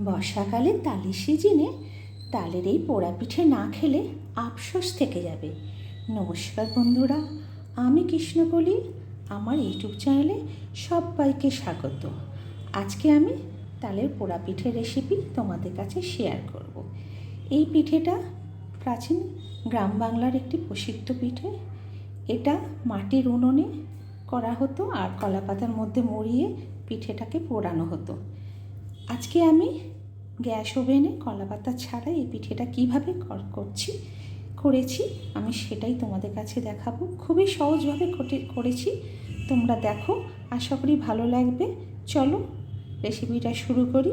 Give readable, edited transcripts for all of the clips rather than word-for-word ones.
বর্ষাকালে তালের সিজনে তালের এই পোড়া পিঠে না খেলে আফসোস থেকে যাবে। নমস্কার বন্ধুরা, আমি কৃষ্ণকলি। আমার ইউটিউব চ্যানেলে সবাইকে স্বাগত। আজকে আমি তালের পোড়া পিঠের রেসিপি তোমাদের কাছে শেয়ার করব। এই পিঠেটা প্রাচীন গ্রাম বাংলার একটি প্রসিদ্ধ পিঠে। এটা মাটির উনুনে করা হতো আর কলা পাতার মধ্যে মুড়িয়ে পিঠেটাকে পোড়ানো হতো। আজকে আমি গ্যাস ওভেনে কলা পাতা ছাড়া এই পিঠেটা কীভাবে করেছি আমি সেটাই তোমাদের কাছে দেখাবো। খুবই সহজভাবে করেছি, তোমরা দেখো, আশা করি ভালো লাগবে। চলো রেসিপিটা শুরু করি।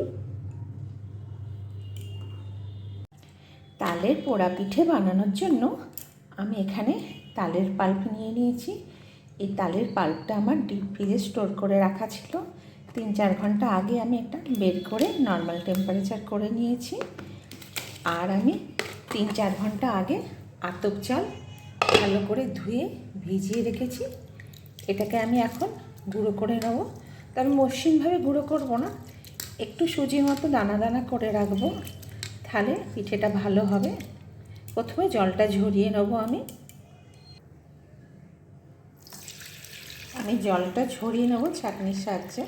তালের পোড়া পিঠে বানানোর জন্য আমি এখানে তালের পাল্প নিয়ে নিয়েছি। এই তালের পাল্পটা আমার ডিপ ফ্রিজে স্টোর করে রাখা ছিল। 3-4 ঘন্টা আগে আমি এটা বের করে নর্মাল টেম্পারেচার করে নিয়েছি। আর আমি 3-4 ঘন্টা আগে আতপ চাল ভালো করে ধুয়ে ভিজিয়ে রেখেছি। এটাকে আমি এখন গুঁড়ো করে নেব। তবে মসৃণভাবে গুঁড়ো করব না, একটু সুজির মতো দানা দানা করে রাখবো, তাহলে পিঠেটা ভালো হবে। প্রথমে জলটা ঝরিয়ে নেব। আমি জলটা ঝরিয়ে নেব ছাঁকনির সাহায্যে।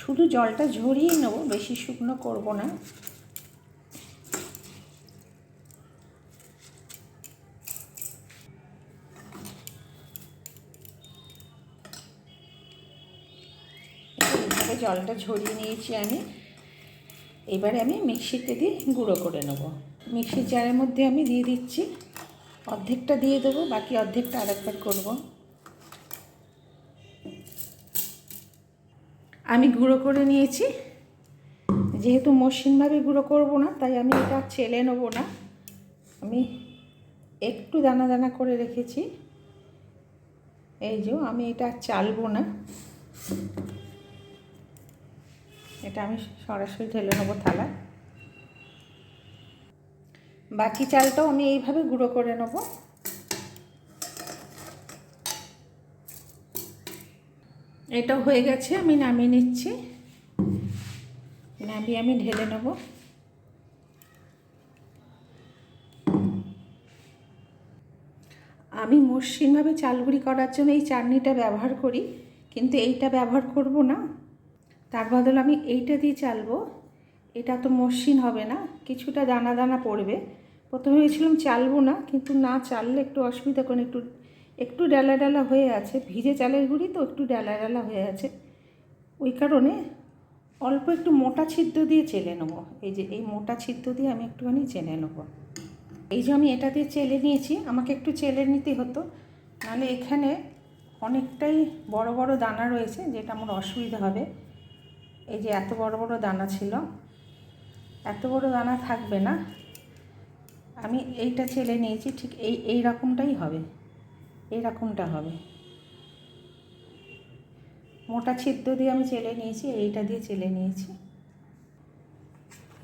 শুধু জলটা ঝরিয়ে নেব, বেশি শুকনো করব না। এইভাবে জলটা ঝরিয়ে নিয়েছি আমি। এবারে আমি মিক্সিতে দিয়ে গুঁড়ো করে নেব। মিক্সির জারের মধ্যে আমি দিয়ে দিচ্ছি, অর্ধেকটা দিয়ে দেবো, বাকি অর্ধেকটা আরেকবার করব। আমি গুঁড়ো করে নিয়েছি। যেহেতু মসৃণভাবে গুঁড়ো করব না, তাই আমি এটা চেলে নেব না। আমি একটু দানা দানা করে রেখেছি। এই যে আমি এটা চালবো না, এটা আমি সরাসরি ঢেলে নেবো থালা। বাকি চালটাও আমি এইভাবে গুঁড়ো করে নেব। এটা হয়ে গেছে, আমি নামিয়ে নিচ্ছি। নামিয়ে আমি ঢেলে নেব। আমি মসৃণভাবে চাল গুঁড়ি করার জন্য এই চাটনিটা ব্যবহার করি, কিন্তু এইটা ব্যবহার করব না। তার বদলে আমি এইটা দিয়ে চালবো। এটা তো মসৃণ হবে না, কিছুটা দানা দানা পড়বে। প্রথমে ভেবেছিলাম চালবো না, কিন্তু না চাললে একটু অসুবিধা, কারণ একটু ডালা ডালা হয়ে আছে। ভিজে চালের গুঁড়ি তো একটু ডালা ডালা হয়ে আছে, ওই কারণে অল্প একটু মোটা ছিদ্র দিয়ে চেলে নেবো। এই যে এই মোটা ছিদ্র দিয়ে আমি একটুখানি চেলে নেবো। এই যে আমি এটা দিয়ে চেলে নিয়েছি। আমাকে একটু চেলে নিতে হতো, নাহলে এখানে অনেকটাই বড় বড় দানা রয়েছে, যেটা আমার অসুবিধা হবে। এই যে এত বড় বড় দানা ছিল, এত বড় দানা থাকবে না। আমি এইটা চেলে নিয়েছি, ঠিক এই রকমটাই হবে, এই রকমটা হবে। মোটা ছিদ্র দিয়ে আমি চেলে নিয়েছি, এইটা দিয়ে চেলে নিয়েছি।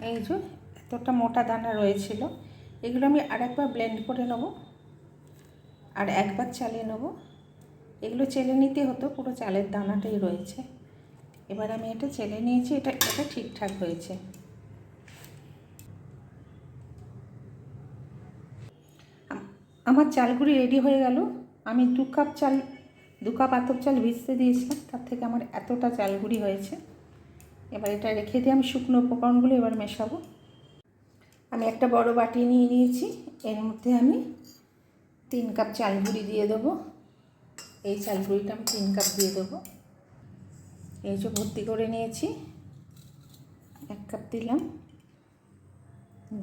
এই যে এতটা মোটা দানা রয়েছিল, এগুলো আমি আরেকবার ব্লেন্ড করে নেব, আর একবার চালিয়ে নেব। এগুলো চেলে নিতে হতো, পুরো চালের দানাটাই রয়েছে। এবার আমি এটা চেলে নিয়েছি, এটা ঠিকঠাক হয়েছে। আমার চালগুড়ি রেডি হয়ে গেল। আমি 2 কাপ আতপ চাল ভিজতে দিয়েছিলাম, তার থেকে আমার এতটা চালগুড়ি হয়েছে। এবার এটা রেখে দিয়ে আমি শুকনো উপকরণগুলো এবার মেশাবো। আমি একটা বড় বাটি নিয়ে নিয়েছি, এর মধ্যে আমি 3 কাপ চালগুড়ি দিয়ে দেবো। এই চালগুড়িটা আমি 3 কাপ দিয়ে দেবো। এই যে ভর্তি করে নিয়েছি। 1 কাপ দিলাম,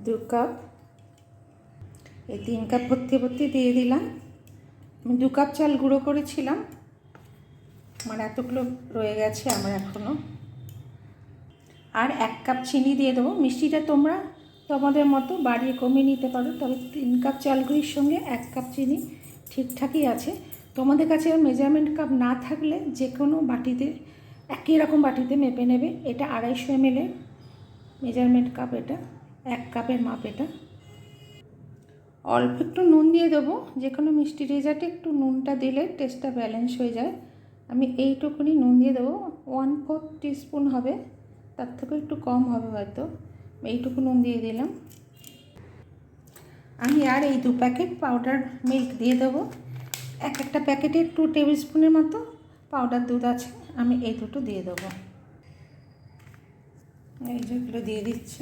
2 কাপ, এই 3 কাপ ভর্তি দিয়ে দিলাম। আমি 2 কাপ চাল গুঁড়ো করেছিলাম, আমার এতগুলো রয়ে গেছে আমার এখনও। আর 1 কাপ চিনি দিয়ে দেবো। মিষ্টিটা তোমরা তোমাদের মতো বাড়িয়ে কমিয়ে নিতে পারো, তবে 3 কাপ চালগুড়ির সঙ্গে 1 কাপ চিনি ঠিকঠাকই আছে। তোমাদের কাছে মেজারমেন্ট কাপ না থাকলে যে কোনো বাটিতে, একই রকম বাটিতে মেপে নেবে। এটা 250 ml মেজারমেন্ট কাপ, এটা 1 কাপের মাপ। এটা অল্প একটু নুন দিয়ে দেবো। যে কোনো মিষ্টি ডেজার্টে একটু নুনটা দিলে টেস্টটা ব্যালেন্স হয়ে যায়। আমি এইটুকুনি নুন দিয়ে দেবো, 1/4 টিস্পুন হবে, তার থেকে একটু কম হবে হয়তো। এইটুকু নুন দিয়ে দিলাম। আমি আর এই 2 প্যাকেট পাউডার মিল্ক দিয়ে দেবো। একটা প্যাকেটে 2 টেবিল স্পুনের মতো পাউডার দুধ আছে, আমি এই দুটো দিয়ে দেবো। এই যেগুলো দিয়ে দিচ্ছি।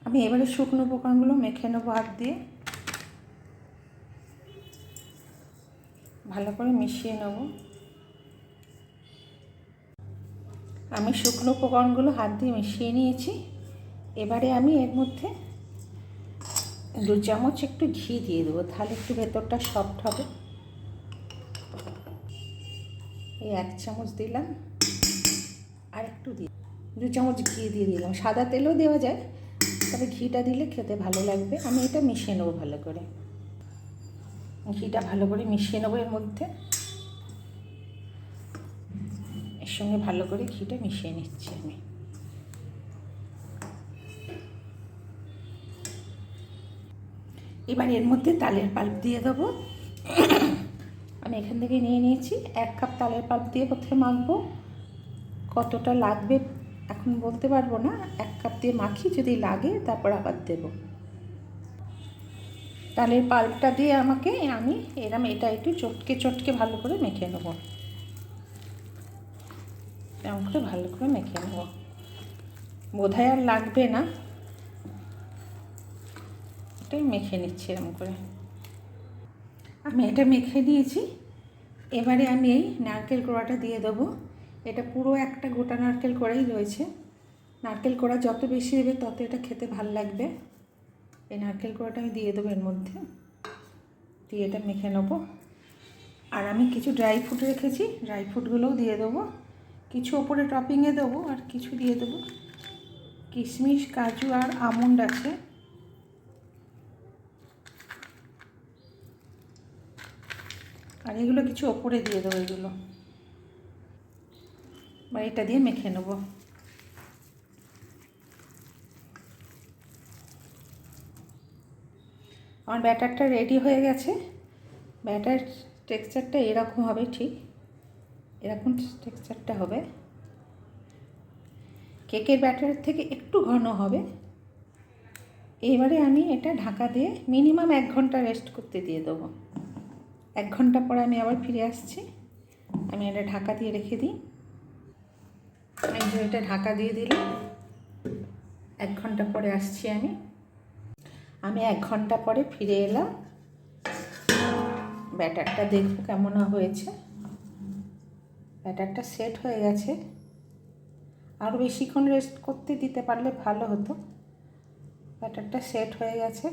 আমি এবারে শুকনো উপকরণগুলো মেখে নেবো হাত দিয়ে, ভালো করে মিশিয়ে নেব। আমি শুকনো উপকরণগুলো হাত দিয়ে মিশিয়ে নিয়েছি। এবারে আমি এর মধ্যে 2 চামচ একটু ঘি দিয়ে দেবো, তাহলে একটু ভেতরটা সফট হবে। এই 1 চামচ দিলাম, আর একটু দিয়ে 2 চামচ ঘি দিয়ে দিলাম। সাদা তেলও দেওয়া যায়, তবে ঘিটা দিলে খেতে ভালো লাগবে। আমি এটা মিশিয়ে নেবো ভালো করে, ঘিটা ভালো করে মিশিয়ে নেবো এর মধ্যে। এর সঙ্গে ভালো করে ঘিটা মিশিয়ে নিচ্ছি আমি। এবার এর মধ্যে তালের পাল্প দিয়ে দেবো। আমি এখান থেকে নিয়ে নিয়েছি 1 কাপ তালের পাল্প দিয়ে প্রথমে মাখবো। কতটা লাগবে এখন বলতে পারবো না, 1 কাপ দিয়ে মাখি, যদি লাগে তারপর আবার দেব। তালের পাল্পটা দিয়ে আমি এটা একটু চটকে চটকে ভালো করে মেখে নেব। এরকম করে ভালো করে মেখে নেব, বোধহয় আর লাগবে না। এটাই মেখে নিচ্ছি এরকম করে। আমি এটা মেখে নিয়েছি। এবারে আমি এই নারকেল কোড়াটা দিয়ে দেবো। এটা পুরো একটা গোটা নারকেল কোড়াই রয়েছে। নারকেল কোড়া যত বেশি দেবে তত এটা খেতে ভালো লাগবে। এই নারকেল কোড়াটা আমি দিয়ে দেবো এর মধ্যে, দিয়ে এটা মেখে নেবো। আর আমি কিছু ড্রাই ফ্রুট রেখেছি, ড্রাই ফ্রুটগুলোও দিয়ে দেবো। কিছু ওপরে টপিংয়ে দেবো, আর কিছু দিয়ে দেবো কিশমিশ, কাজু আর আমন্ড আছে। আর এগুলো কিছু ওপরে দিয়ে দেবো এগুলো। বা এটা দিয়ে মেখে নেবো। আমার ব্যাটারটা রেডি হয়ে গেছে। ব্যাটার টেক্সচারটা এরকম হবে, ঠিক এরকম টেক্সচারটা হবে। কেকের ব্যাটারের থেকে একটু ঘন হবে। এবারে আমি এটা ঢাকা দিয়ে মিনিমাম 1 ঘন্টা রেস্ট করতে দিয়ে দেবো। 1 ঘন্টা পরে আমি আবার ফিরে আসছি। আমি এটা ঢাকা দিয়ে রেখে দিই। আমি এটা ঢাকা দিয়ে দিলাম। 1 ঘন্টা পরে আসছি আমি 1 ঘন্টা পরে ফিরে এলাম। ব্যাটারটা দেখবো কেমন হয়েছে। ব্যাটারটা সেট হয়ে গেছে। আরও বেশিক্ষণ রেস্ট করতে দিতে পারলে ভালো হতো। ব্যাটারটা সেট হয়ে গেছে,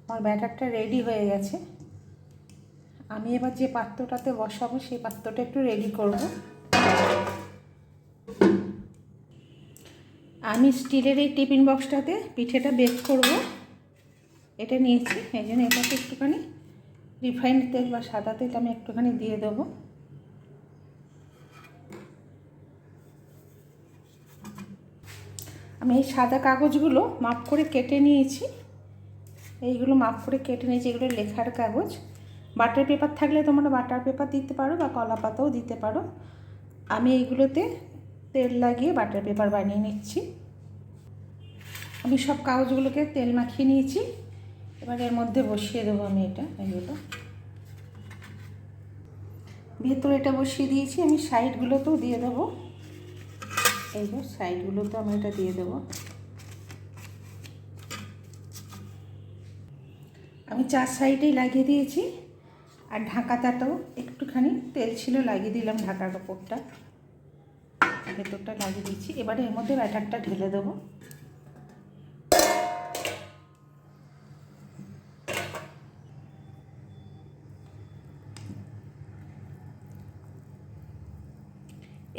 আমার ব্যাটারটা রেডি হয়ে গেছে। আমি এবার যে পাত্রটাতে বসাবো সেই পাত্রটা একটু রেডি করব। আমি স্টিলের এই টিফিন বক্সটাতে পিঠেটা বেক করব। এটা নিয়েছি, এই জন্য এটাতে একটুখানি রিফাইন্ড তেল বা সাদা তেল আমি একটুখানি দিয়ে দেবো। আমি এই সাদা কাগজগুলো মাপ করে কেটে নিয়েছি। এইগুলো মাপ করে কেটে নিয়েছি, এগুলো লেখার কাগজ। বাটার পেপার থাকলে তোমরা বাটার পেপার দিতে পারো বা কলা পাতাও দিতে পারো। আমি এইগুলোতে তেল লাগিয়ে বাটার পেপার বানিয়ে নিচ্ছি। আমি সব কাগজগুলোকে তেল মাখিয়ে নিয়েছি। এবার এর মধ্যে বসিয়ে দেবো আমি এগুলো। ভেতরে এটা বসিয়ে দিয়েছি। আমি সাইডগুলোতেও দিয়ে দেবো। এই যে সাইডগুলোতেও আমি এটা দিয়ে দেবো। আমি 4 সাইডেই লাগিয়ে দিয়েছি। আর ঢাকাটাতেও একটুখানি তেল ছিল, লাগিয়ে দিলাম ঢাকার ওপরটা, ভেতরটা লাগিয়ে দিয়েছি। এবারে এর মধ্যে ব্যাটারটা ঢেলে দেবো।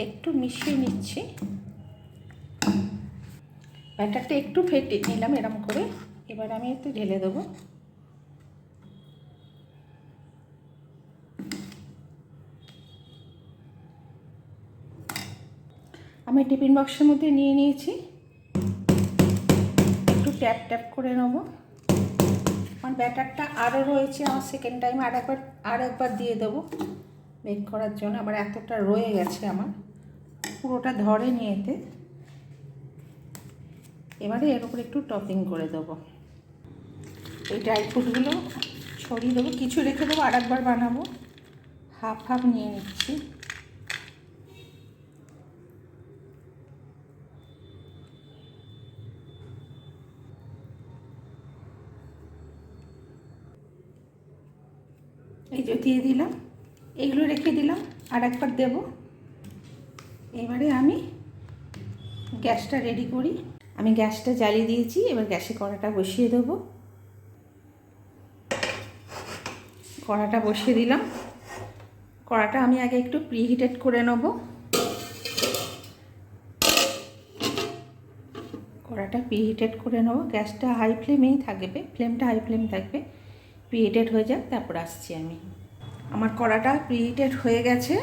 একটু মিশিয়ে নিচ্ছি। ব্যাটারটা একটু ফেটে নিলাম এরকম করে। এবার আমি একটু ঢেলে দেবো। আমি টিফিন বক্সের মধ্যে নিয়ে নিয়েছি। একটু ট্যাপ ট্যাপ করে নেব। আমার ব্যাটারটা আরও রয়েছে, আমার সেকেন্ড টাইম আর একবার দিয়ে দেবো বেক করার জন্য। আবার এতটা রয়ে গেছে আমার, পুরোটা ধরেনি এতে। এবারে এর উপর একটু টপিং করে দেবো, এই ড্রাই ফ্রুটগুলো ছড়িয়ে দেবো, কিছু রেখে দেবো, আরেকবার বানাবো। হাফ হাফ নিয়ে নিচ্ছি। এই যে দিয়ে দিলাম, এইগুলো রেখে দিলাম, আর একবার দেবো। এবারে আমি গ্যাসটা রেডি করি। আমি গ্যাসটা জ্বালিয়ে দিয়েছি, এবার গ্যাসে কড়াটা বসিয়ে দেবো। কড়াটা বসিয়ে দিলাম। কড়াটা আমি আগে একটু প্রিহিটেড করে নেব। কড়াটা প্রিহিটেড করে নেব, গ্যাসটা হাই ফ্লেমেই থাকবে, ফ্লেমটা হাই ফ্লেম থাকবে। প্রিহিটেড হয়ে যাক, তারপর আসছি আমি। আমার কড়াটা প্রিহিটেড হয়ে গেছে।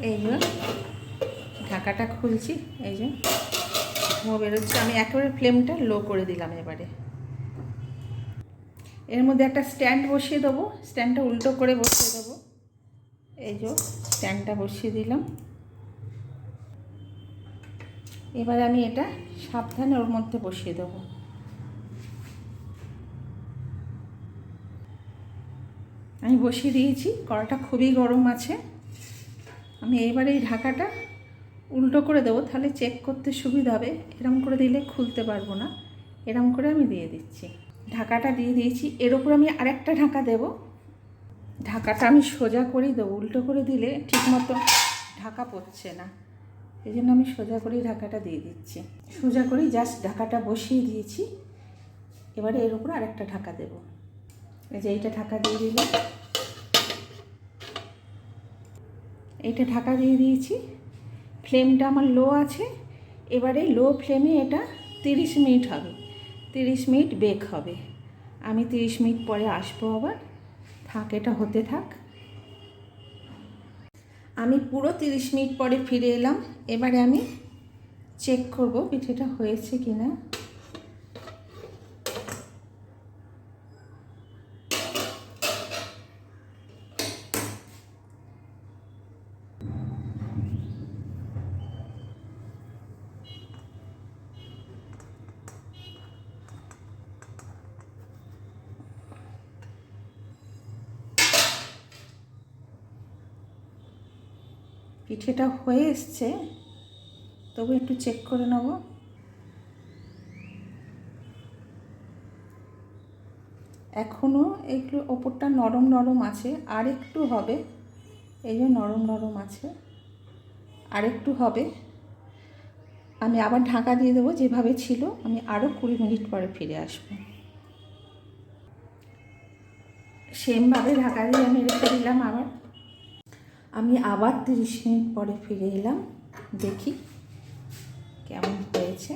এই যে ঢাকাটা খুলছি, এই যে ধোঁয়া বেরোচ্ছে। আমি একেবারে ফ্লেমটা লো করে দিলাম। এবারে এর মধ্যে একটা স্ট্যান্ড বসিয়ে দেবো, স্ট্যান্ডটা উল্টো করে বসিয়ে দেবো। এই যে স্ট্যান্ডটা বসিয়ে দিলাম। এবার আমি এটা সাবধানে ওর মধ্যে বসিয়ে দেবো। আমি বসিয়ে দিয়েছি, কড়াটা খুবই গরম আছে। আমি এইবারে এই ঢাকাটা উল্টো করে দেবো, তাহলে চেক করতে সুবিধা হবে। এরম করে দিলে খুলতে পারবো না, এরম করে আমি দিয়ে দিচ্ছি। ঢাকাটা দিয়ে দিয়েছি, এর ওপর আমি আরেকটা ঢাকা দেব। ঢাকাটা আমি সোজা করেই দেবো, উল্টো করে দিলে ঠিকমতো ঢাকা পড়ছে না, এই জন্য আমি সোজা করেই ঢাকাটা দিয়ে দিচ্ছি। সোজা করেই জাস্ট ঢাকাটা বসিয়ে দিয়েছি। এবারে এর উপর আরেকটা ঢাকা দেব। এই যে এইটা ঢাকা দিয়ে দিলাম, এইটা ঢাকা দিয়ে দিয়েছি। ফ্লেমটা আমার লো আছে। এবারে লো ফ্লেমে এটা 30 মিনিট হবে, 30 মিনিট বেক হবে। আমি 30 মিনিট পরে আসবো আবার। থাক, এটা হতে থাক। আমি পুরো 30 মিনিট পরে ফিরে এলাম। এবারে আমি চেক করব পিঠেটা হয়েছে কি না। পিঠেটা হয়ে এসছে, তবু একটু চেক করে নেব। এখনও এগুলো ওপরটা নরম নরম আছে, আর একটু হবে। এই যে নরম নরম আছে, আর একটু হবে। আমি আবার ঢাকা দিয়ে দেবো যেভাবে ছিল। আমি আরও 20 মিনিট পরে ফিরে আসব। সেমভাবে ঢাকা দিয়ে আমি রেখে দিলাম। আমি আবার 30 মিনিট পরে ফিরে এলাম, দেখি কেমন হয়েছে।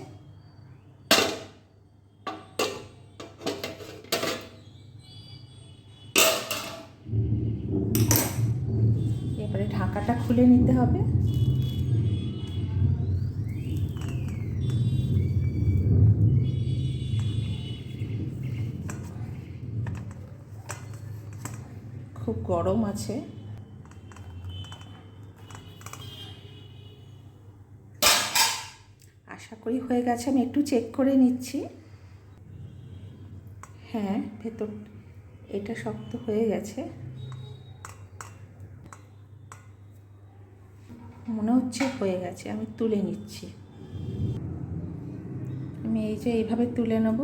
এবারে ঢাকাটা খুলে নিতে হবে। খুব গরম আছে। আশা করি হয়ে গেছে। আমি একটু চেক করে নিচ্ছি। হ্যাঁ, ভেতর এটা শক্ত হয়ে গেছে, মনে হচ্ছে হয়ে গেছে। আমি তুলে নিচ্ছি। আমি এই যে এইভাবে তুলে নেব।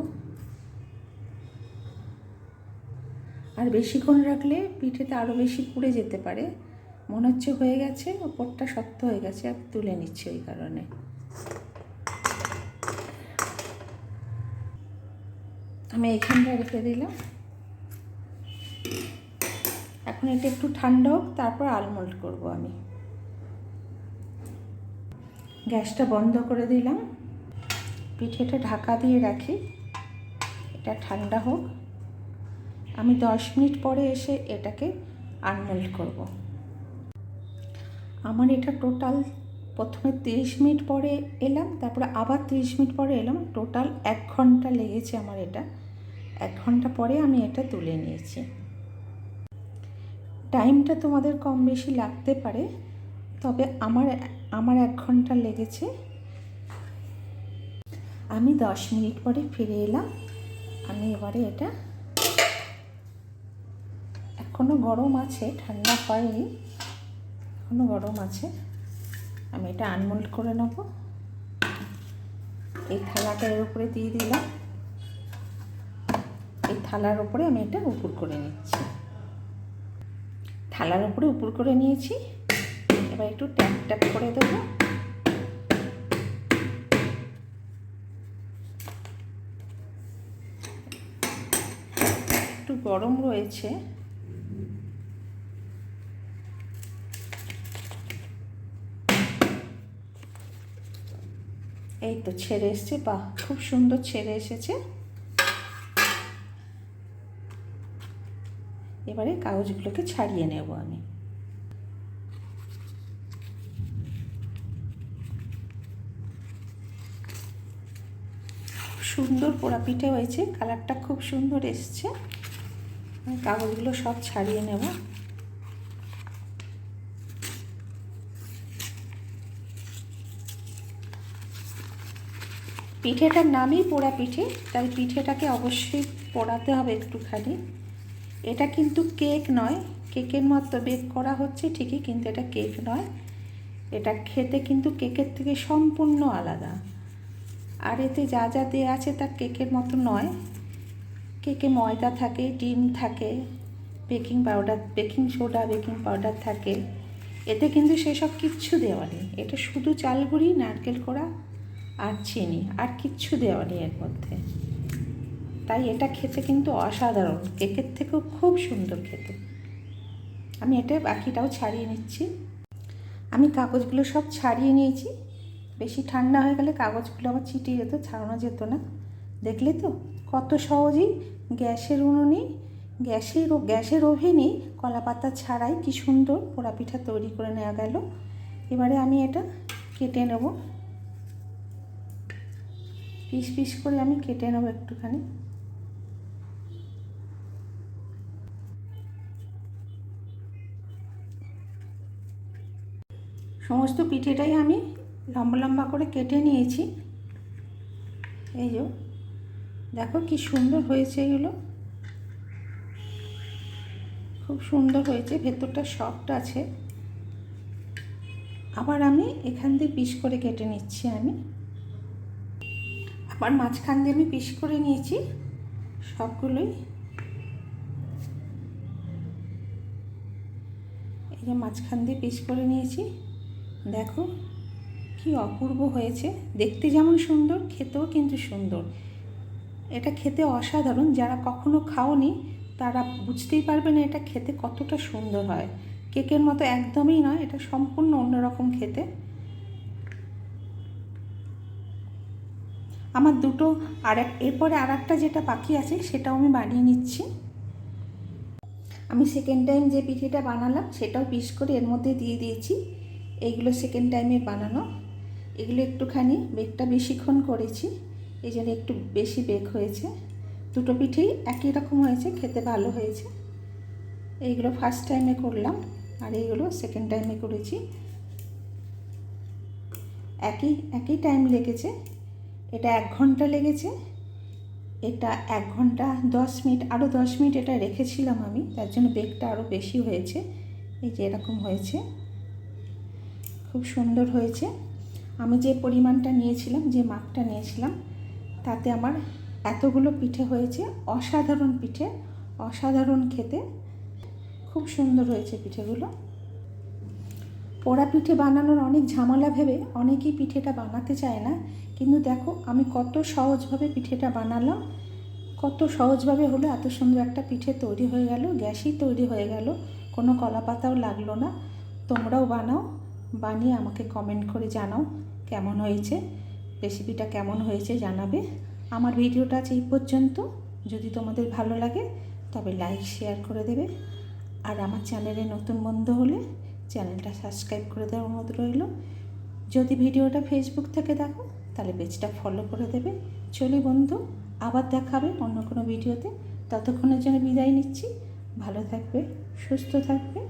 আর বেশিক্ষণ রাখলে পিঠেতে আরও বেশি পুড়ে যেতে পারে। মনে হচ্ছে হয়ে গেছে, ওপরটা শক্ত হয়ে গেছে। আমি তুলে নিচ্ছি ওই কারণে। আমি এইখানটা রেখে দিলাম। এখন এটা একটু ঠান্ডা হোক, তারপর আলমোল্ড করব আমি। গ্যাসটা বন্ধ করে দিলাম। পিঠেটা ঢাকা দিয়ে রাখি, এটা ঠান্ডা হোক। আমি 10 মিনিট পরে এসে এটাকে আনমোল্ড করব। আমার এটা টোটাল প্রথমে 30 মিনিট পরে এলাম, তারপরে আবার 30 মিনিট পরে এলাম। টোটাল 1 ঘন্টা লেগেছে আমার এটা 1 ঘন্টা পরে আমি এটা তুলে নিয়েছি। টাইমটা তোমাদের কম বেশি লাগতে পারে, তবে আমার 1 ঘন্টা লেগেছে। আমি 10 মিনিট পরে ফিরে এলাম। আমি এবারে এটা এখনও গরম আছে, ঠান্ডা হয়নি, এখনও গরম আছে। আমি এটা আনমোল্ড করে নেব। এই থালাটা এর উপরে দিয়ে দিলাম। এই থালার উপরে আমি এটা উপর করে নিচ্ছি। থালার উপরে উপর করে নিয়েছি। এবার একটু ট্যাপ ট্যাপ করে দেবো। একটু গরম রয়েছে। এই তো ছেড়ে এসছে, বাহ খুব সুন্দর ছেড়ে এসেছে। এবারে কাগজগুলোকে ছাড়িয়ে নেব আমি। সুন্দর পোড়া পিঠে হয়েছে, কালারটা খুব সুন্দর এসছে। কাগজগুলো সব ছাড়িয়ে নেব। পিঠেটার নামই পোড়া পিঠে, তাই পিঠেটাকে অবশ্যই পোড়াতে হবে একটুখানি। এটা কিন্তু কেক নয়, কেকের মতো বেক করা হচ্ছে ঠিকই, কিন্তু এটা কেক নয়। এটা খেতে কিন্তু কেকের থেকে সম্পূর্ণ আলাদা। আর এতে যা যা দেওয়া আছে তা কেকের মতো নয়। কেকে ময়দা থাকে, ডিম থাকে, baking powder, baking soda, baking powder থাকে। এতে কিন্তু সেসব কিচ্ছু দেওয়া নেই। এটা শুধু চাল গুঁড়ি, নারকেল কোড়া আর চিনি, আর কিচ্ছু দেওয়া নেই এর মধ্যে। তাই এটা খেতে কিন্তু অসাধারণ, কেকের থেকেও খুব সুন্দর খেতে। আমি এটা বাকিটাও ছাড়িয়ে নিচ্ছি। আমি কাগজগুলো সব ছাড়িয়ে নিয়েছি। বেশি ঠান্ডা হয়ে গেলে কাগজগুলো আবার ছিটিয়ে যেত, ছাড়ানো যেত না। দেখলে তো কত সহজেই গ্যাসের উনুনে, গ্যাসের ওভেনে কলাপাতা ছাড়াই কি সুন্দর পোড়া পিঠা তৈরি করে নেওয়া গেল। এবারে আমি এটা কেটে নেব, পিস পিস করে আমি কেটে নেব একটুখানি। সমস্ত পিঠেটাই আমি লম্বা লম্বা করে কেটে নিয়েছি। এই যে দেখো কি সুন্দর হয়েছে, এগুলো খুব সুন্দর হয়েছে, ভেতরটা সফট আছে। আবার আমি এখান দিয়ে পিস করে কেটে নিচ্ছি। আমি আবার মাঝখান দিয়ে আমি পিস করে নিয়েছি সবগুলোই। এই যে মাঝখান দিয়ে পিস করে নিয়েছি। দেখো কি অপূর্ব হয়েছে, দেখতে যেমন সুন্দর, খেতেও কিন্তু সুন্দর। এটা খেতে অসাধারণ। যারা কখনো খাওনি তারা বুঝতেই পারবে না এটা খেতে কতটা সুন্দর হয়। কেকের মতো একদমই নয়, এটা সম্পূর্ণ অন্যরকম খেতে। আমার দুটো এরপরে আর একটা যেটা বাকি আছে সেটাও আমি বানিয়ে নিচ্ছি। আমি সেকেন্ড টাইম যে পিঠেটা বানালাম সেটাও পিস করে এর মধ্যে দিয়ে দিয়েছি। এইগুলো সেকেন্ড টাইমে বানানো। এগুলো একটুখানি বেকটা বেশিক্ষণ করেছি, এই জন্য একটু বেশি বেক হয়েছে। দুটো পিঠেই একই রকম হয়েছে, খেতে ভালো হয়েছে। এইগুলো ফার্স্ট টাইমে করলাম আর এইগুলো সেকেন্ড টাইমে করেছি। একই টাইম লেগেছে। এটা 1 ঘন্টা লেগেছে, এটা 1 ঘন্টা 10 মিনিট, আরও 10 মিনিট এটা রেখেছিলাম আমি, তার জন্য বেকটা আরও বেশি হয়েছে। এই যে এরকম হয়েছে, খুব সুন্দর হয়েছে। আমি যে পরিমাণটা নিয়েছিলাম, যে মাপটা নিয়েছিলাম, তাতে আমার এতগুলো পিঠে হয়েছে। অসাধারণ পিঠে, অসাধারণ খেতে, খুব সুন্দর হয়েছে পিঠেগুলো। পোড়া পিঠে বানানোর অনেক ঝামেলা ভেবে অনেকেই পিঠেটা বানাতে চায় না, কিন্তু দেখো আমি কত সহজভাবে পিঠেটা বানালাম, কত সহজভাবে হলো, এত সুন্দর একটা পিঠে তৈরি হয়ে গেল, গ্যাসেই তৈরি হয়ে গেল, কোনো কলাপাতাও লাগলো না। তোমরাও বানাও, বানিয়ে আমাকে কমেন্ট করে জানাও কেমন হয়েছে, রেসিপিটা কেমন হয়েছে জানাবে। আমার ভিডিওটা আজ এই পর্যন্ত। যদি তোমাদের ভালো লাগে তবে লাইক শেয়ার করে দেবে, আর আমার চ্যানেলে নতুন বন্ধু হলে চ্যানেলটা সাবস্ক্রাইব করে দেওয়ার অনুরোধ রইল। যদি ভিডিওটা ফেসবুক থেকে দেখো তাহলে পেজটা ফলো করে দেবে। চলি বন্ধু, আবার দেখাবে অন্য কোনো ভিডিওতে। ততক্ষণের জন্য বিদায় নিচ্ছি। ভালো থাকবে, সুস্থ থাকবে।